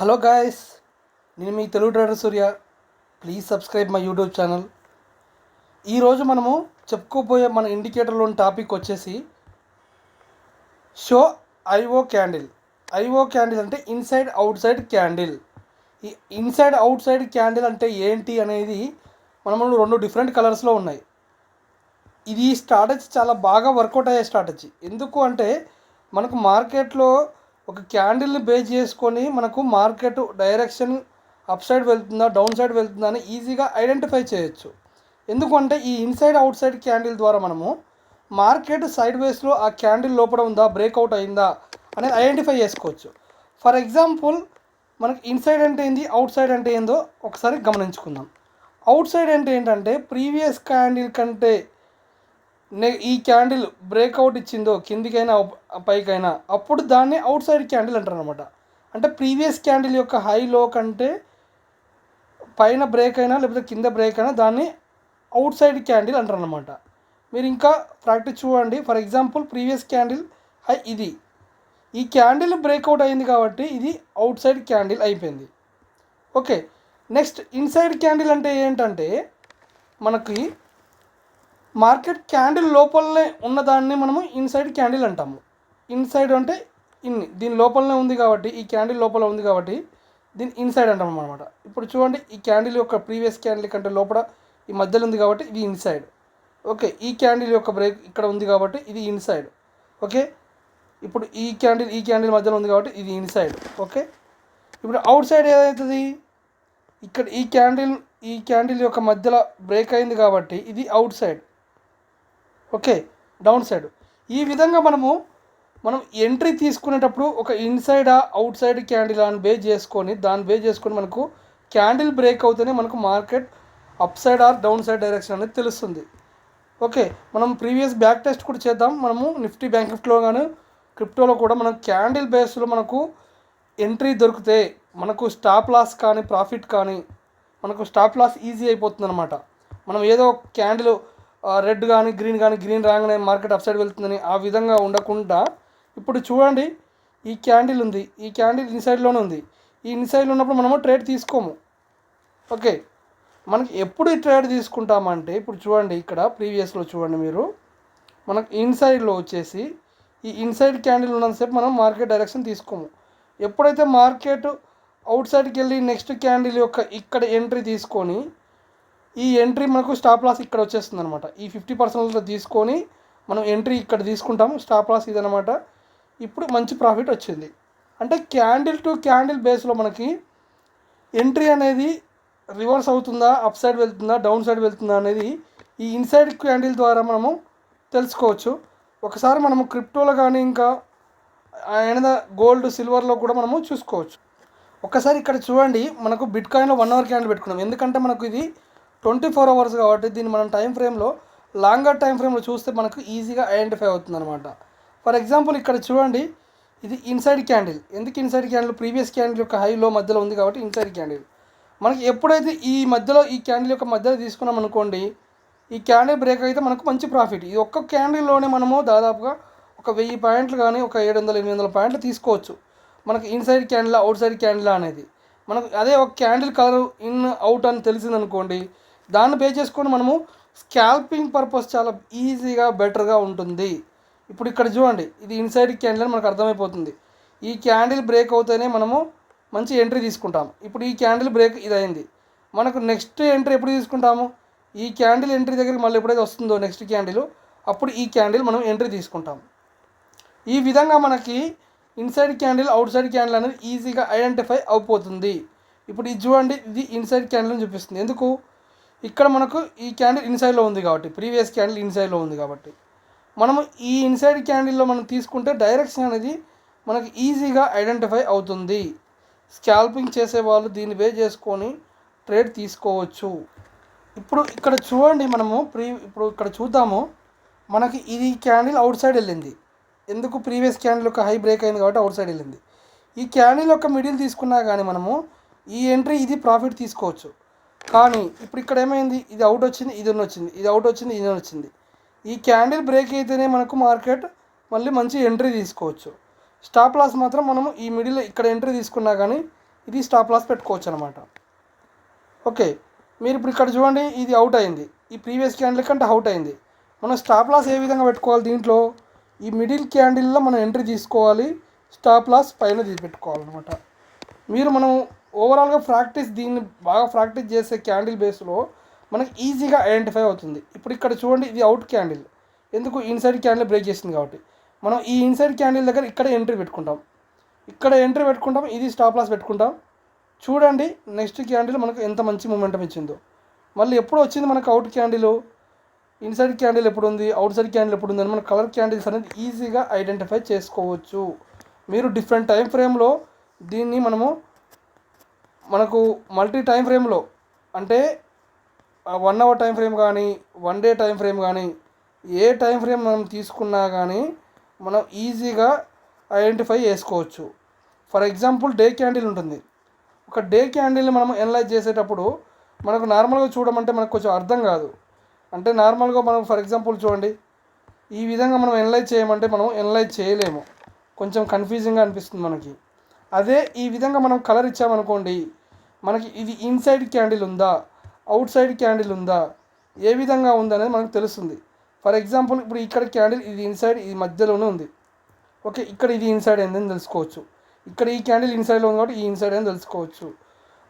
Hello guys, నేను మీ Telugu trader Surya. Please subscribe my YouTube channel. ఈరోజు మనము చెప్పుకోబోయే మన ఇండికేటర్లోని టాపిక్ వచ్చేసి show IO candle. IO candle అంటే ఇన్సైడ్ అవుట్ సైడ్ క్యాండిల్. ఈ ఇన్సైడ్ అవుట్ సైడ్ క్యాండిల్ అంటే ఏంటి అనేది మనము రెండు డిఫరెంట్ కలర్స్లో ఉన్నాయి. ఇది స్ట్రాటజీ చాలా బాగా వర్కౌట్ అయ్యే స్ట్రాటజీ. ఎందుకు అంటే మనకు మార్కెట్లో ఒక క్యాండిల్ని బేస్ చేసుకొని మనకు మార్కెట్ డైరెక్షన్ అప్ సైడ్ వెళ్తుందా డౌన్ సైడ్ వెళ్తుందా అని ఈజీగా ఐడెంటిఫై చేయొచ్చు. ఎందుకంటే ఈ ఇన్సైడ్ అవుట్ సైడ్ క్యాండిల్ ద్వారా మనము మార్కెట్ సైడ్ వేస్లో ఆ క్యాండిల్ లోపల ఉందా బ్రేక్అవుట్ అయిందా అనేది ఐడెంటిఫై చేసుకోవచ్చు. ఫర్ ఎగ్జాంపుల్ మనకి ఇన్సైడ్ అంటే ఏంది, అవుట్ సైడ్ అంటే ఏందో ఒకసారి గమనించుకుందాం. అవుట్ సైడ్ అంటే ఏంటంటే ప్రీవియస్ క్యాండిల్ కంటే ఈ క్యాండిల్ బ్రేక్అవుట్ ఇచ్చిందో కిందికైనా పైకైనా అప్పుడు దాన్ని అవుట్ సైడ్ క్యాండిల్ అంటారు అనమాట. అంటే ప్రీవియస్ క్యాండిల్ యొక్క హైలో కంటే పైన బ్రేక్ అయినా లేకపోతే కింద బ్రేక్ అయినా దాన్ని అవుట్ సైడ్ క్యాండిల్ అంటారు అనమాట. మీరు ఇంకా ప్రాక్టీస్ చూడండి. For example previous candle high ఇది, ఈ క్యాండిల్ బ్రేక్అవుట్ అయింది కాబట్టి ఇది అవుట్ సైడ్ క్యాండిల్ అయిపోయింది. ఓకే, నెక్స్ట్ ఇన్సైడ్ క్యాండిల్ అంటే ఏంటంటే మనకి మార్కెట్ క్యాండిల్ లోపలనే ఉన్నదాన్ని మనము ఇన్సైడ్ క్యాండిల్ అంటాము. ఇన్సైడ్ అంటే దీని లోపలనే ఉంది కాబట్టి, ఈ క్యాండిల్ లోపల ఉంది కాబట్టి దీన్ని ఇన్సైడ్ అంటాం అనమాట. ఇప్పుడు చూడండి, ఈ క్యాండిల్ యొక్క ప్రీవియస్ క్యాండిల్ కంటే లోపల ఈ మధ్యలో ఉంది కాబట్టి ఇది ఇన్సైడ్. ఓకే, ఈ క్యాండిల్ యొక్క బ్రేక్ ఇక్కడ ఉంది కాబట్టి ఇది ఇన్సైడ్. ఓకే, ఇప్పుడు ఈ క్యాండిల్ మధ్యలో ఉంది కాబట్టి ఇది ఇన్సైడ్. ఓకే, ఇప్పుడు అవుట్ సైడ్ ఏదవుతుంది, ఇక్కడ ఈ క్యాండిల్ యొక్క మధ్యలో బ్రేక్ అయింది కాబట్టి ఇది outside. Okay, downside. ఈ విధంగా మనం ఎంట్రీ తీసుకునేటప్పుడు ఒక ఇన్సైడ్ అవుట్ సైడ్ క్యాండిల్ అని బేస్ చేసుకొని మనకు క్యాండిల్ బ్రేక్ అవుతేనే మనకు market upside or downside direction అనేది తెలుస్తుంది. ఓకే, మనం ప్రీవియస్ బ్యాక్ టెస్ట్ కూడా చేద్దాం. మనము నిఫ్టీ బ్యాంక్ నిఫ్టీలో కానీ క్రిప్టోలో కూడా మనం క్యాండిల్ బేస్లో మనకు ఎంట్రీ దొరికితే మనకు స్టాప్ లాస్ కానీ ప్రాఫిట్ కానీ మనకు స్టాప్ లాస్ ఈజీ అయిపోతుంది అనమాట. మనం ఏదో క్యాండిల్ రెడ్ కానీ గ్రీన్ రాగానే మార్కెట్ అప్ సైడ్ వెళ్తుందని ఆ విధంగా ఉండకుండా ఇప్పుడు చూడండి, ఈ క్యాండిల్ ఉంది, ఈ క్యాండిల్ ఇన్సైడ్లోనే ఉంది. ఈ ఇన్సైడ్లో ఉన్నప్పుడు మనము ట్రేడ్ తీసుకోము. ఓకే, మనకి ఎప్పుడు ఈ ట్రేడ్ తీసుకుంటామంటే ఇప్పుడు చూడండి, ఇక్కడ ప్రీవియస్లో చూడండి మీరు, మనకు ఇన్సైడ్లో వచ్చేసి ఈ ఇన్సైడ్ క్యాండిల్ ఉన్నంతసేపు మనం మార్కెట్ డైరెక్షన్ తీసుకోము. ఎప్పుడైతే మార్కెట్ అవుట్ సైడ్కి వెళ్ళి నెక్స్ట్ క్యాండిల్ యొక్క ఇక్కడ ఎంట్రీ తీసుకొని ఈ ఎంట్రీ మనకు స్టాప్ లాస్ ఇక్కడ వచ్చేస్తుంది అనమాట. ఈ 50% తీసుకొని మనం ఎంట్రీ ఇక్కడ తీసుకుంటాము, స్టాప్ లాస్ ఇదనమాట. ఇప్పుడు మంచి ప్రాఫిట్ వచ్చింది. అంటే క్యాండిల్ టు క్యాండిల్ బేస్లో మనకి ఎంట్రీ అనేది రివర్స్ అవుతుందా, అప్ సైడ్ వెళ్తుందా, డౌన్ సైడ్ వెళ్తుందా అనేది ఈ ఇన్సైడ్ క్యాండిల్ ద్వారా మనము తెలుసుకోవచ్చు. ఒకసారి మనము క్రిప్టోలో కానీ ఇంకా ఏదైనా గోల్డ్ సిల్వర్లో కూడా మనము చూసుకోవచ్చు. ఒకసారి ఇక్కడ చూడండి, మనకు బిట్ కాయిన్లో 1 అవర్ క్యాండిల్ పెట్టుకున్నాం. ఎందుకంటే మనకు ఇది 24 అవర్స్ కాబట్టి దీన్ని మనం టైం ఫ్రేమ్లో లాంగర్ టైం ఫ్రేమ్లో చూస్తే మనకు ఈజీగా ఐడెంటిఫై అవుతుంది అనమాట. ఫర్ ఎగ్జాంపుల్ ఇక్కడ చూడండి, ఇది ఇన్సైడ్ క్యాండిల్. ఎందుకు ఇన్సైడ్ క్యాండిల్, ప్రీవియస్ క్యాండిల్ యొక్క హైలో మధ్యలో ఉంది కాబట్టి ఇన్సైడ్ క్యాండిల్. మనకి ఎప్పుడైతే ఈ క్యాండిల్ యొక్క మధ్యలో తీసుకున్నాం అనుకోండి, ఈ క్యాండిల్ బ్రేక్ అయితే మనకు మంచి ప్రాఫిట్. ఈ ఒక్క క్యాండిల్లోనే మనము దాదాపుగా ఒక 1000 పాయింట్లు కానీ ఒక 700-800 పాయింట్లు తీసుకోవచ్చు. మనకి inside candle out side candle అనేది మనకు అదే ఒక క్యాండిల్ కలర్ ఇన్ అవుట్ అని తెలిసిందనుకోండి, దాన్ని బేస్ చేసుకొని మనము స్కాల్పింగ్ పర్పస్ చాలా ఈజీగా బెటర్గా ఉంటుంది. ఇప్పుడు ఇక్కడ చూడండి, ఇది ఇన్సైడ్ క్యాండిల్ అని మనకు అర్థమైపోతుంది. ఈ క్యాండిల్ బ్రేక్ అవుతేనే మనము మంచి ఎంట్రీ తీసుకుంటాం. ఇప్పుడు ఈ క్యాండిల్ బ్రేక్ ఇది అయింది, మనకు నెక్స్ట్ ఎంట్రీ ఎప్పుడు తీసుకుంటాము, ఈ క్యాండిల్ ఎంట్రీ దగ్గరికి మళ్ళీ ఎప్పుడైతే వస్తుందో నెక్స్ట్ క్యాండిల్, అప్పుడు ఈ క్యాండిల్ మనం ఎంట్రీ తీసుకుంటాం. ఈ విధంగా మనకి inside candle out side candle అనేది ఈజీగా ఐడెంటిఫై అయిపోతుంది. ఇప్పుడు ఇది చూడండి, ఇది ఇన్సైడ్ క్యాండిల్ అని చూపిస్తుంది. ఎందుకు, ఇక్కడ మనకు ఈ క్యాండిల్ ఇన్సైడ్లో ఉంది కాబట్టి, ప్రీవియస్ క్యాండిల్ ఇన్సైడ్లో ఉంది కాబట్టి మనము ఈ ఇన్సైడ్ క్యాండిల్లో మనం తీసుకుంటే డైరెక్షన్ అనేది మనకు ఈజీగా ఐడెంటిఫై అవుతుంది. స్కాల్పింగ్ చేసేవాళ్ళు దీన్ని బేస్ చేసుకొని ట్రేడ్ తీసుకోవచ్చు. ఇప్పుడు ఇక్కడ చూడండి, ఇప్పుడు ఇక్కడ చూద్దాము, మనకి ఇది క్యాండిల్ అవుట్ సైడ్ వెళ్ళింది. ఎందుకు, ప్రీవియస్ క్యాండిల్ యొక్క హై బ్రేక్ అయింది కాబట్టి అవుట్ సైడ్ వెళ్ళింది. ఈ క్యాండిల్ యొక్క మిడిల్ తీసుకున్నా కానీ మనము ఈ ఎంట్రీ ఇది ప్రాఫిట్ తీసుకోవచ్చు. కానీ ఇప్పుడు ఇక్కడ ఏమైంది, ఇది అవుట్ వచ్చింది, ఇది వచ్చింది, ఇది అవుట్ వచ్చింది, ఇది వచ్చింది. ఈ క్యాండిల్ బ్రేక్ అయితేనే మనకు మార్కెట్ మళ్ళీ మంచి ఎంట్రీ తీసుకోవచ్చు. స్టాప్ లాస్ మాత్రం మనము ఈ మిడిల్ ఇక్కడ ఎంట్రీ తీసుకున్నా కానీ ఇది స్టాప్ లాస్ పెట్టుకోవచ్చు అనమాట. ఓకే, మీరు ఇప్పుడు ఇక్కడ చూడండి, ఇది అవుట్ అయింది, ఈ ప్రీవియస్ క్యాండిల్ కంటే అవుట్ అయింది. మనం స్టాప్ లాస్ ఏ విధంగా పెట్టుకోవాలి, దీంట్లో ఈ మిడిల్ క్యాండిల్లో మనం ఎంట్రీ తీసుకోవాలి, స్టాప్ లాస్ పైన తీసి పెట్టుకోవాలన్నమాట. మనం ఓవరాల్గా దీన్ని బాగా ప్రాక్టీస్ చేసే క్యాండిల్ బేస్లో మనకి ఈజీగా ఐడెంటిఫై అవుతుంది. ఇప్పుడు ఇక్కడ చూడండి, ఇది అవుట్ క్యాండిల్, ఎందుకు ఇన్సైడ్ క్యాండిల్ బ్రేక్ చేసింది కాబట్టి మనం ఈ ఇన్సైడ్ క్యాండిల్ దగ్గర ఇక్కడ ఎంట్రీ పెట్టుకుంటాం, ఇది స్టాప్ లాస్ పెట్టుకుంటాం. చూడండి నెక్స్ట్ క్యాండిల్ మనకు ఎంత మంచి మూమెంటం ఇచ్చిందో. మళ్ళీ ఎప్పుడు వచ్చింది మనకు అవుట్ క్యాండిల్, ఇన్సైడ్ క్యాండిల్ ఎప్పుడు ఉంది, అవుట్ సైడ్ క్యాండిల్ ఎప్పుడు ఉంది అని మన కలర్ క్యాండిల్స్ అనేది ఈజీగా ఐడెంటిఫై చేసుకోవచ్చు. మీరు డిఫరెంట్ టైం ఫ్రేమ్లో దీన్ని మనకు మల్టీ టైం ఫ్రేమ్లో అంటే 1 అవర్ టైం ఫ్రేమ్ కానీ 1 డే టైం ఫ్రేమ్ కానీ ఏ టైం ఫ్రేమ్ మనం తీసుకున్నా కానీ మనం ఈజీగా ఐడెంటిఫై చేసుకోవచ్చు. ఫర్ ఎగ్జాంపుల్ డే క్యాండిల్ ఉంటుంది. ఒక డే క్యాండిల్ని మనం ఎనలైజ్ చేసేటప్పుడు మనకు నార్మల్గా చూడమంటే మనకు కొంచెం అర్థం కాదు. అంటే నార్మల్గా మనం ఫర్ ఎగ్జాంపుల్ చూడండి, ఈ విధంగా మనం ఎనలైజ్ చేయమంటే మనం ఎనలైజ్ చేయలేము, కొంచెం కన్ఫ్యూజింగ్గా అనిపిస్తుంది మనకి. అదే ఈ విధంగా మనం కలర్ ఇచ్చామనుకోండి, మనకి ఇది ఇన్సైడ్ క్యాండిల్ ఉందా, అవుట్ సైడ్ క్యాండిల్ ఉందా, ఏ విధంగా ఉందనేది మనకు తెలుస్తుంది. ఫర్ ఎగ్జాంపుల్ ఇప్పుడు ఇక్కడ క్యాండిల్ ఇది ఇన్సైడ్, ఇది మధ్యలోనే ఉంది. ఓకే, ఇక్కడ ఇది ఇన్సైడ్ అయిందని తెలుసుకోవచ్చు. ఇక్కడ ఈ క్యాండిల్ ఇన్సైడ్లో ఉంది కాబట్టి ఈ ఇన్సైడ్ అని తెలుసుకోవచ్చు.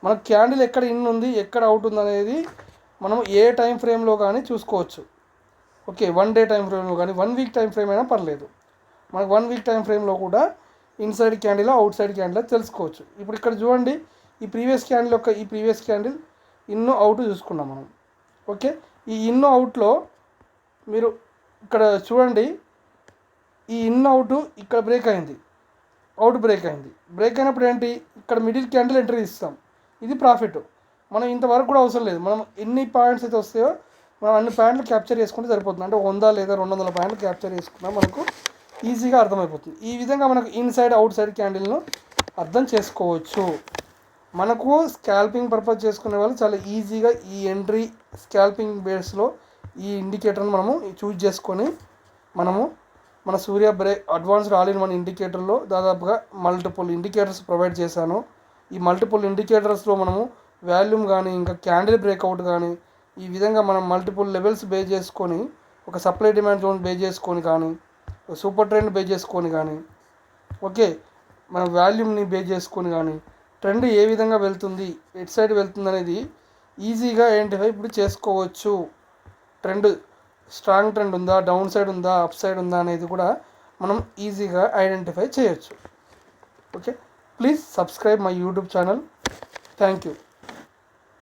మన క్యాండిల్ ఎక్కడ ఇన్ ఉంది, ఎక్కడ అవుట్ ఉంది అనేది మనం ఏ టైం ఫ్రేమ్లో కానీ చూసుకోవచ్చు. ఓకే, 1 డే టైం ఫ్రేమ్లో కానీ 1 వీక్ టైం ఫ్రేమ్ అయినా పర్లేదు. మనకు 1 వీక్ టైం ఫ్రేమ్లో కూడా inside candle out side candle తెలుసుకోవచ్చు. ఇప్పుడు ఇక్కడ చూడండి, ఈ ప్రీవియస్ క్యాండిల్ ఇన్ను అవుట్ చూసుకున్నాం మనం. ఓకే, ఈ ఇన్ను అవుట్లో మీరు ఇక్కడ చూడండి, ఈ ఇన్ అవుట్ ఇక్కడ బ్రేక్ అయింది, అవుట్ బ్రేక్ అయింది. బ్రేక్ అయినప్పుడు ఏంటి, ఇక్కడ మిడిల్ క్యాండిల్ ఎంట్రీ ఇస్తాం, ఇది ప్రాఫిట్. మనం ఇంతవరకు కూడా అవసరం లేదు, మనం ఎన్ని పాయింట్స్ అయితే వస్తాయో మనం అన్ని పాయింట్లు క్యాప్చర్ చేసుకుంటే సరిపోతుంది. అంటే 100 లేదా 200 పాయింట్లు క్యాప్చర్ చేసుకున్నా మనకు ఈజీగా అర్థమైపోతుంది. ఈ విధంగా మనకు ఇన్సైడ్ అవుట్ సైడ్ క్యాండిల్ను అర్థం చేసుకోవచ్చు. మనకు స్కాల్పింగ్ పర్పస్ చేసుకునే వాళ్ళు చాలా ఈజీగా ఈ ఎంట్రీ స్కాల్పింగ్ బేస్లో ఈ ఇండికేటర్ని మనము చూజ్ చేసుకొని మన Surya break advanced all in one ఇండికేటర్లో దాదాపుగా మల్టిపుల్ ఇండికేటర్స్ ప్రొవైడ్ చేశాను. ఈ మల్టిపుల్ ఇండికేటర్స్లో మనము వాల్యూమ్ కానీ ఇంకా క్యాండిల్ బ్రేక్అవుట్ కానీ ఈ విధంగా మనం మల్టిపుల్ లెవెల్స్ బేస్ చేసుకొని ఒక సప్లై డిమాండ్ జోన్ బేస్ చేసుకొని కానీ సూపర్ ట్రెండ్ బేస్ చేసుకొని కానీ ఓకే మన వాల్యూమ్ని బేస్ చేసుకొని కానీ ట్రెండ్ ఏ విధంగా వెళ్తుంది, ఎట్ సైడ్ వెళ్తుంది అనేది ఈజీగా ఐడెంటిఫై ఇప్పుడు చేసుకోవచ్చు. ట్రెండ్ స్ట్రాంగ్ ట్రెండ్ ఉందా, డౌన్ సైడ్ ఉందా, అప్ సైడ్ ఉందా అనేది కూడా మనం ఈజీగా ఐడెంటిఫై చేయొచ్చు. Okay, please subscribe my YouTube channel. Thank you.